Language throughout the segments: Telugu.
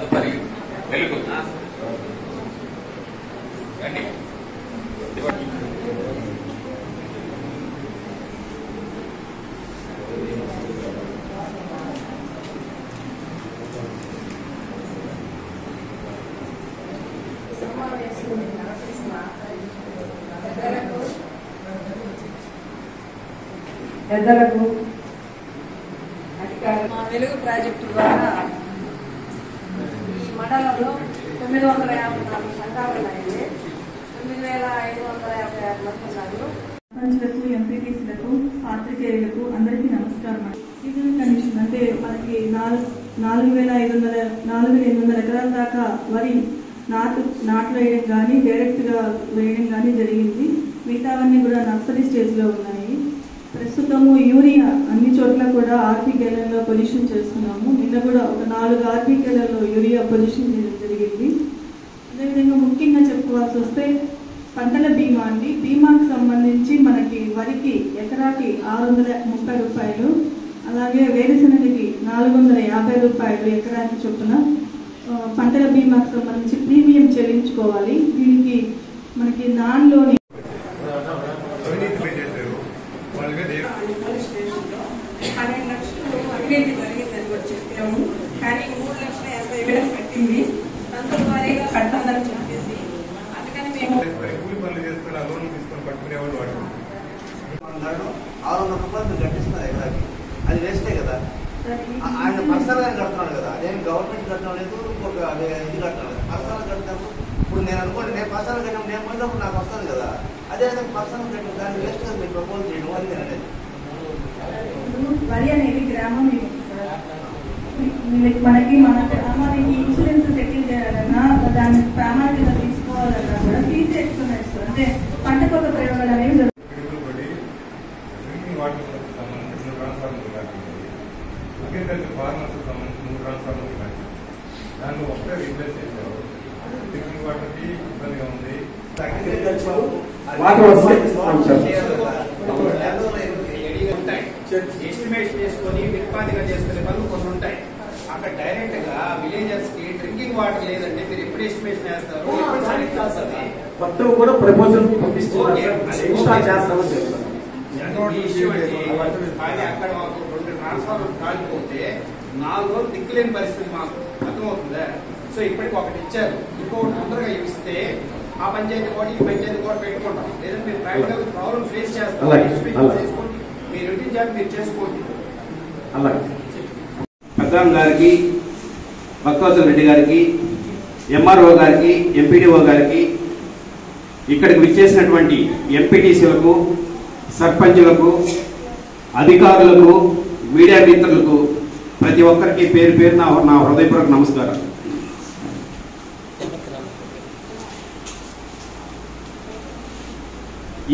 తదుపరి వెలుగు రండి. పెద్దలకు మా వెలుగు ప్రాజెక్టు ద్వారా ఈ మండలంలో 954 సంఘాలు ఉన్నాయి. 9556 మంది ఉన్నారు. సర్పంచ్లకు, ఎంపీటీసీలకు, పాత్రికేయులకు అందరికీ నమస్కారం. సీజనల్ కండిషన్ అంటే మనకి 4,800 ఎకరాల దాకా వరి నాట్లు వేయడం కానీ డైరెక్ట్గా వేయడం కానీ జరిగింది. మిగతావన్నీ కూడా నర్సరీ స్టేజ్లో ఉన్నాయి. ప్రస్తుతము యూరియా అన్ని చోట్ల కూడా ఆర్బీకేలలో పొజిషన్ చేస్తున్నాము. నిన్న కూడా ఒక 4 ఆర్బీకేలలో యూరియా పొజిషన్ జరిగింది. అదేవిధంగా ముఖ్యంగా చెప్పుకోవాల్సి వస్తే పంటల బీమా అండి. బీమాకు సంబంధించి మనకి వరికి ఎకరాకి 630 రూపాయలు, అలాగే వేరుశనగకి 450 రూపాయలు ఎకరానికి చొప్పున పంటల బీమాకు సంబంధించి ప్రీమియం చెల్లించుకోవాలి. దీనికి మనకి నాన్లోని అవినీతి జరిగిందని కూడా చెప్పాము. కానీ 3,80,000 పెట్టింది. అందులో వారీగా కట్టాలని చెప్పింది. అందుకని మేము 600 రూపాయలు కట్టిస్తున్నారు ఎకరాకి. అది వేస్తే కదా, ఆయన పర్సనల్ గా కడుతున్నాడు కదా. నేను గవర్నమెంట్ కట్టడం లేదు, ఇంకొక ఇది కట్టాను పర్సనల్ కట్టాము. ఇప్పుడు నేను అనుకోండి, నేను పర్సనల్ కట్టాము, నేను పోయినప్పుడు నాకు వస్తుంది కదా. అదే పర్సనల్ కట్టాము, దాన్ని వేస్ట్ గా మీరు ప్రపోజ్ చేయడం అని నేను అనేది. వరి అనేది గ్రామం మనకి మన గ్రామానికి ఇన్సూరెన్స్ సెటిల్ చేయాలన్నా, దాన్ని ప్రామాణికంగా తీసుకోవాలన్నా కూడా ఫీజు ఎక్కువ ఇస్తారు. అంటే పంటకొక ప్రయోగాలు అనేవి అగ్రికల్చర్ ఫార్మర్స్ సంబంధించి 3 ట్రాన్స్ఫార్మర్స్ ఉన్నాయి. దాంట్లో ఒకటే రీప్లేస్ చేశారు. డ్రింకింగ్ వాటర్కి ఇబ్బందిగా ఉంది. ఎస్టిమేట్ చేసుకుని ఉత్పాదిగా చేసుకునే పనులు కొన్ని ఉంటాయి. అక్కడ డైరెక్ట్ గా విలేజర్స్ కి డ్రింకింగ్ వాటర్ లేదంటే మీరు ఎప్పుడు ఎస్టిమేషన్ వేస్తారు? మొత్తం కూడా ప్రపోజల్ కానీ అక్కడ మాకు 2 ట్రాన్స్ఫార్మర్ కాలిపోతే 4 రోజులు దిక్కులేని పరిస్థితి మాకు అర్థమవుతుందా? సో ఇప్పటికి ఒకటి ఇచ్చారు, ఇంకొకటి తొందరగా ఇస్తే ఆ పంచాయతీ కూడా ఈ పంచాయతీ కూడా పెట్టుకుంటాం. లేదంటే మీరు ప్రాక్టికల్ ప్రాబ్లమ్ ఫేస్ చేస్తారు. చేసుకోండి, మీరు రొటీన్ జాబ్ మీరు చేసుకోండి. ప్రధాన్ గారికి, భక్తవత్సల రెడ్డి గారికి, ఎంఆర్ఓ గారికి, ఎంపీడీఓ గారికి, ఇక్కడికి విచ్చేసినటువంటి ఎంపీటీసీలకు, సర్పంచులకు, అధికారులకు, మీడియా మిత్రులకు ప్రతి ఒక్కరికి పేరు పేరు నా హృదయపూర్వక నమస్కారం.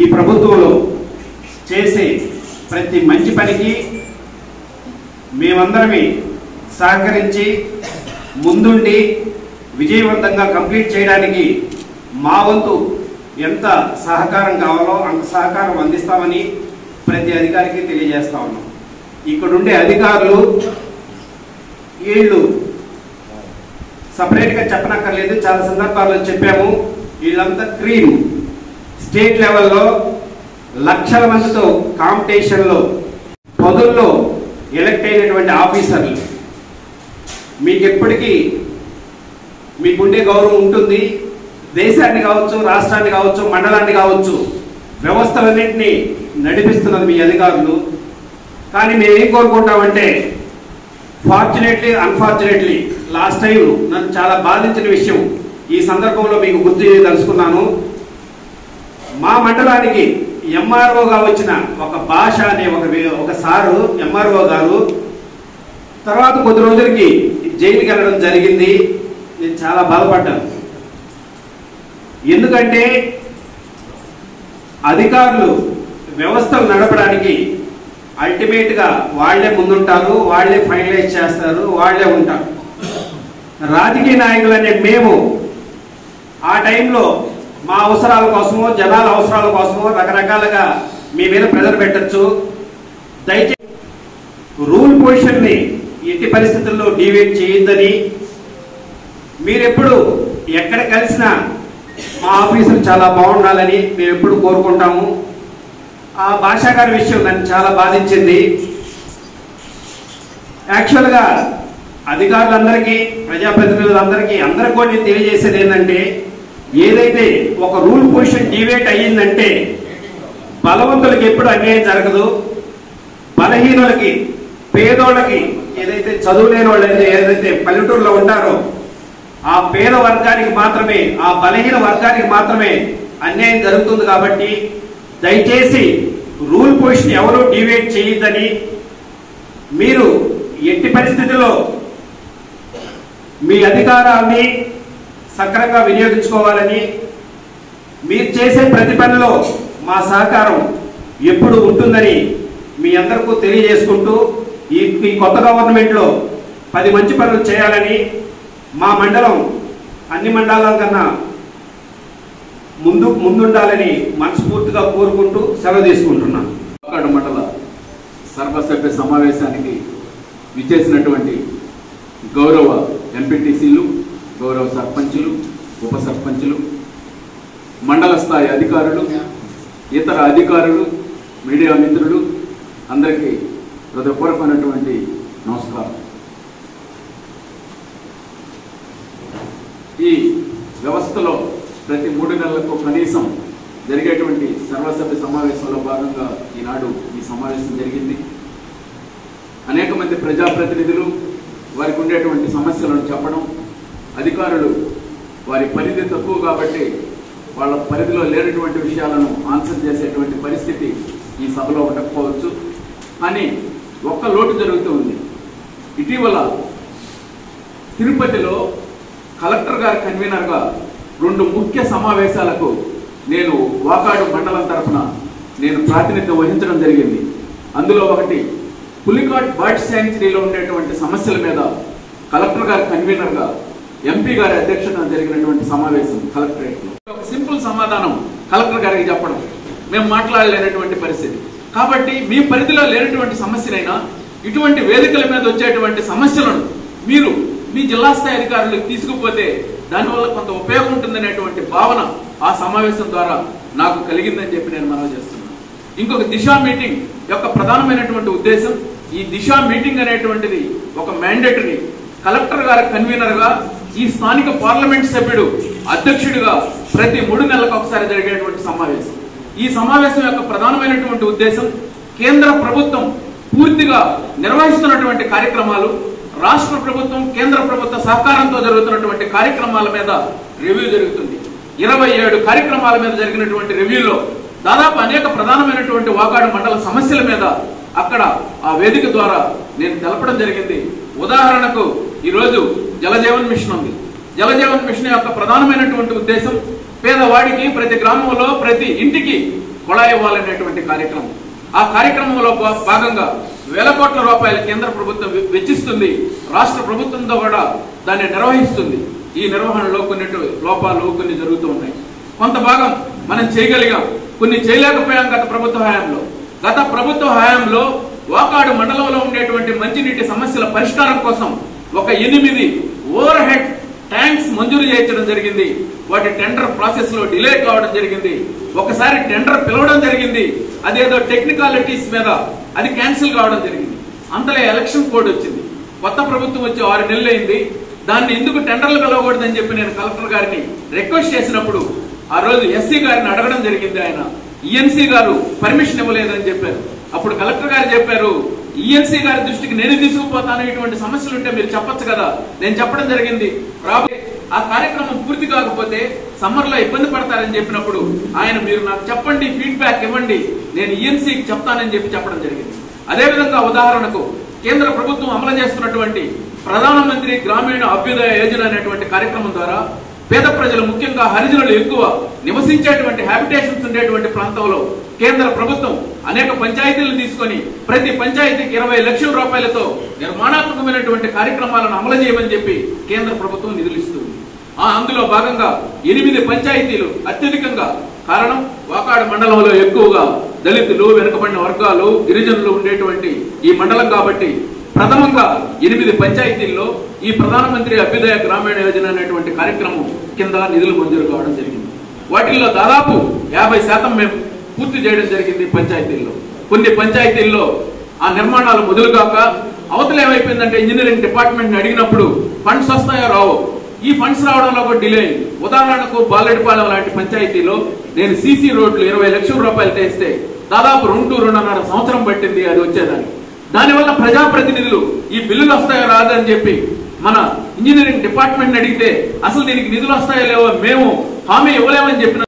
ఈ ప్రభుత్వంలో చేసే ప్రతి మంచి పనికి మేమందరమే సహకరించి ముందుండి విజయవంతంగా కంప్లీట్ చేయడానికి మా వంతు ఎంత సహకారం కావాలో అంత సహకారం అందిస్తామని ప్రతి అధికారికి తెలియజేస్తా ఉన్నాం. ఇక్కడుండే అధికారులు వీళ్ళు సపరేట్గా చెప్పనక్కర్లేదు, చాలా సందర్భాల్లో చెప్పాము. వీళ్ళంతా క్రీమ్ స్టేట్ లెవెల్లో లక్షల మందితో కాంపిటీషన్లో పదుల్లో ఎలక్ట్ అయినటువంటి ఆఫీసర్లు. మీకు ఎప్పటికీ మీకుండే గౌరవం ఉంటుంది. దేశాన్ని కావచ్చు, రాష్ట్రాన్ని కావచ్చు, మండలాన్ని కావచ్చు, వ్యవస్థలన్నింటినీ నడిపిస్తున్నది మీ అధికారులు. కానీ మేమేం కోరుకుంటామంటే, ఫార్చునేట్లీ అన్ఫార్చునేట్లీ లాస్ట్ టైం నన్ను చాలా బాధించిన విషయం ఈ సందర్భంలో మీకు గుర్తు చేయదలుచుకున్నాను. మా మండలానికి ఎంఆర్ఓగా వచ్చిన ఒక భాష అనే ఒక సారు ఎంఆర్ఓ గారు తర్వాత కొద్ది రోజులకి జైలుకి వెళ్ళడం జరిగింది. నేను చాలా బాధపడ్డాను. ఎందుకంటే అధికారులు వ్యవస్థలు నడపడానికి అల్టిమేట్గా వాళ్లే ముందుంటారు, వాళ్లే ఫైనలైజ్ చేస్తారు, వాళ్లే ఉంటారు. రాజకీయ నాయకులనే మేము ఆ టైంలో మా అవసరాల కోసమో, జనాల అవసరాల కోసమో రకరకాలుగా మీ మీద ప్రెజర్ పెట్టచ్చు. దయచేసి రూల్ పొజిషన్ని ఎట్టి పరిస్థితుల్లో డీవియేట్ చేయొద్దని మీరెప్పుడు ఎక్కడ కలిసినా మా ఆఫీసులు చాలా బాగుండాలని మేము ఎప్పుడు కోరుకుంటాము. ఆ భాషా గారి విషయం నన్ను చాలా బాధించింది. యాక్చువల్గా అధికారులందరికీ, ప్రజాప్రతినిధులందరికీ, అందరికీ కూడా తెలియజేసేది ఏంటంటే, ఏదైతే ఒక రూల్ పొజిషన్ డివేట్ అయ్యిందంటే బలవంతులకి ఎప్పుడు అన్యాయం జరగదు. బలహీనులకి, పేదోళ్ళకి, ఏదైతే చదువులేని వాళ్ళు ఏదైతే పల్లెటూరులో ఉంటారో ఆ పేద వర్గానికి మాత్రమే, ఆ బలహీన వర్గానికి మాత్రమే అన్యాయం జరుగుతుంది. కాబట్టి దయచేసి రూల్ పొజిషన్ ఎవరూ డివేట్ చేయొద్దని, మీరు ఎట్టి పరిస్థితుల్లో మీ అధికారాన్ని సక్రమంగా వినియోగించుకోవాలని, మీరు చేసే ప్రతి పనిలో మా సహకారం ఎప్పుడు ఉంటుందని మీ అందరికీ తెలియజేసుకుంటూ, ఈ కొత్త గవర్నమెంట్లో 10 మంచి పనులు చేయాలని, మా మండలం అన్ని మండలాల కన్నా ముందుండాలని మనస్ఫూర్తిగా కోరుకుంటూ సెలవు తీసుకుంటున్నాను. వాకాడు మండల సర్వసభ్య సమావేశానికి విచ్చేసినటువంటి గౌరవ ఎంపీటీసీలు, గౌరవ సర్పంచులు, ఉప సర్పంచులు, మండల స్థాయి అధికారులు, ఇతర అధికారులు, మీడియా మిత్రులు అందరికీ హృదయపూర్వకమైనటువంటి నమస్కారం. ఈ వ్యవస్థలో ప్రతి 3 నెలలకు కనీసం జరిగేటువంటి సర్వసభ్య సమావేశంలో భాగంగా ఈనాడు ఈ సమావేశం జరిగింది. అనేక మంది ప్రజాప్రతినిధులు వారికి ఉండేటువంటి సమస్యలను చెప్పడం, అధికారులు వారి పరిధి తక్కువ కాబట్టి వాళ్ళ పరిధిలో లేనటువంటి విషయాలను ఆన్సర్ చేసేటువంటి పరిస్థితి ఈ సభలో ఉండకపోవచ్చు. కానీ ఒక్క లోటు జరుగుతూ ఉంది. ఇటీవల తిరుపతిలో కలెక్టర్ గారి కన్వీనర్గా 2 ముఖ్య సమావేశాలకు నేను వాకాడు మండలం తరఫున నేను ప్రాతినిధ్యం వహించడం జరిగింది. అందులో ఒకటి పులికాట్ బర్డ్ శాంక్చురీలో ఉండేటువంటి సమస్యల మీద కలెక్టర్ గారి కన్వీనర్గా ఎంపీ గారి అధ్యక్షతన జరిగినటువంటి సమావేశం కలెక్టరేట్లో. ఒక సింపుల్ సమాధానం కలెక్టర్ గారికి చెప్పడం, మేము మాట్లాడలేనటువంటి పరిస్థితి. కాబట్టి మీ పరిధిలో లేనటువంటి సమస్యలైనా ఇటువంటి వేదికల మీద వచ్చేటువంటి సమస్యలను మీరు మీ జిల్లా స్థాయి అధికారులకు తీసుకుపోతే దానివల్ల కొంత ఉపయోగం ఉంటుందనేటువంటి భావన ఆ సమావేశం ద్వారా నాకు కలిగిందని చెప్పి నేను మనవి చేస్తున్నాను. ఇంకొక దిశ మీటింగ్ యొక్క ప్రధానమైనటువంటి ఉద్దేశం, ఈ దిశ మీటింగ్ అనేటువంటిది ఒక మ్యాండేటరీ. కలెక్టర్ గారి కన్వీనర్గా ఈ స్థానిక పార్లమెంట్ సభ్యుడు అధ్యక్షుడిగా ప్రతి 3 నెలలకు ఒకసారి జరిగేటువంటి సమావేశం. ఈ సమావేశం యొక్క ప్రధానమైనటువంటి ఉద్దేశం, కేంద్ర ప్రభుత్వం పూర్తిగా నిర్వహిస్తున్నటువంటి కార్యక్రమాలు, రాష్ట్ర ప్రభుత్వం, కేంద్ర ప్రభుత్వ సహకారంతో జరుగుతున్నటువంటి కార్యక్రమాల మీద రివ్యూ జరుగుతుంది. 27 కార్యక్రమాల మీద జరిగినటువంటి రివ్యూలో దాదాపు అనేక ప్రధానమైనటువంటి వాకాడు మండల సమస్యల మీద అక్కడ ఆ వేదిక ద్వారా నేను తెలపడం జరిగింది. ఉదాహరణకు ఈరోజు జలజీవన్ మిషన్ ఉంది. జలజీవన్ మిషన్ యొక్క ప్రధానమైనటువంటి ఉద్దేశం పేదవాడికి ప్రతి గ్రామంలో ప్రతి ఇంటికి కుళాయి ఇవ్వాలనేటువంటి కార్యక్రమం. ఆ కార్యక్రమంలో భాగంగా వేల కోట్ల రూపాయల కేంద్ర ప్రభుత్వం వెచ్చిస్తుంది, రాష్ట్ర ప్రభుత్వంతో కూడా దాన్ని నిర్వహిస్తుంది. ఈ నిర్వహణలో కొన్ని లోపాలు కొన్ని జరుగుతూ ఉన్నాయి. కొంత భాగం మనం చేయగలిగాం, కొన్ని చేయలేకపోయాం గత ప్రభుత్వ హయాంలో. గత ప్రభుత్వ హయాంలో వాకాడు మండలంలో ఉండేటువంటి మంచినీటి సమస్యల పరిష్కారం కోసం ఒక 8 ఓవర్ హెడ్ ట్యాంక్స్ మంజూరు చేయించడం జరిగింది. వాటి టెండర్ ప్రాసెస్ లో డిలే కావడం జరిగింది. ఒకసారి టెండర్ పిలవడం జరిగింది, అదేదో టెక్నికాలిటీస్ మీద అది క్యాన్సిల్ కావడం జరిగింది. అంతలో ఎలక్షన్ కోడ్ వచ్చింది. కొత్త ప్రభుత్వం వచ్చి 6 నెలలు అయింది. దాన్ని ఎందుకు టెండర్లు పిలవకూడదని చెప్పి నేను కలెక్టర్ గారిని రిక్వెస్ట్ చేసినప్పుడు ఆ రోజు ఎస్సీ గారిని అడగడం జరిగింది. ఆయన ఈఎన్సీ గారు పర్మిషన్ ఇవ్వలేదని చెప్పారు. అప్పుడు కలెక్టర్ గారు చెప్పారు, ఈఎన్సీ గారి దృష్టికి నేను తీసుకుపోతాను, ఇటువంటి సమస్యలు ఉంటే మీరు చెప్పొచ్చు కదా. నేను చెప్పడం జరిగింది, రాబోయే ఆ కార్యక్రమం పూర్తి కాకపోతే సమ్మర్ లో ఇబ్బంది పడతారని చెప్పినప్పుడు ఆయన మీరు నాకు చెప్పండి, ఫీడ్బ్యాక్ ఇవ్వండి, నేను ఈఎన్సీకి చెప్తానని చెప్పడం జరిగింది. అదేవిధంగా ఉదాహరణకు కేంద్ర ప్రభుత్వం అమలు చేస్తున్నటువంటి ప్రధానమంత్రి గ్రామీణ అభ్యుదయ యోజన అనేటువంటి కార్యక్రమం ద్వారా పేద ప్రజలు, ముఖ్యంగా హరిజనులు ఎక్కువ నివసించేటువంటి హ్యాబిటేషన్స్ ఉండేటువంటి ప్రాంతంలో కేంద్ర ప్రభుత్వం అనేక పంచాయతీలను తీసుకొని ప్రతి పంచాయతీకి 20 లక్షల రూపాయలతో నిర్మాణాత్మకమైనటువంటి కార్యక్రమాలను అమలు చేయమని చెప్పి కేంద్ర ప్రభుత్వం నిధులు ఇస్తుంది. అందులో భాగంగా 8 పంచాయతీలు అత్యధికంగా, కారణం వాకాడు మండలంలో ఎక్కువగా దళితులు, వెనుకబడిన వర్గాలు, గిరిజనులు ఉండేటువంటి ఈ మండలం కాబట్టి ప్రథమంగా 8 పంచాయతీల్లో ఈ ప్రధానమంత్రి అభ్యుదయ గ్రామీణ యోజన అనేటువంటి కార్యక్రమం కింద నిధులు మంజూరు కావడం జరిగింది. వాటిల్లో దాదాపు 50% మేము పూర్తి చేయడం జరిగింది పంచాయతీల్లో. కొన్ని పంచాయతీల్లో ఆ నిర్మాణాలు మొదలుగాక అవతల ఏమైపోయిందంటే ఇంజనీరింగ్ డిపార్ట్మెంట్ని అడిగినప్పుడు ఫండ్స్ వస్తాయో రావో, ఈ ఫండ్స్ రావడంలో కూడా డిలే అయింది. ఉదాహరణకు బాలెడిపాలెం లాంటి పంచాయతీలో నేను సీసీ రోడ్లు 20 లక్షల రూపాయలు తెస్తే దాదాపు 2-2.5 సంవత్సరం పట్టింది అది వచ్చేదాన్ని. దానివల్ల ప్రజాప్రతినిధులు ఈ బిల్లులు వస్తాయో రాదని చెప్పి మన ఇంజనీరింగ్ డిపార్ట్మెంట్ అడిగితే అసలు దీనికి నిధులు వస్తాయో లేవో మేము హామీ ఇవ్వలేమని చెప్పిన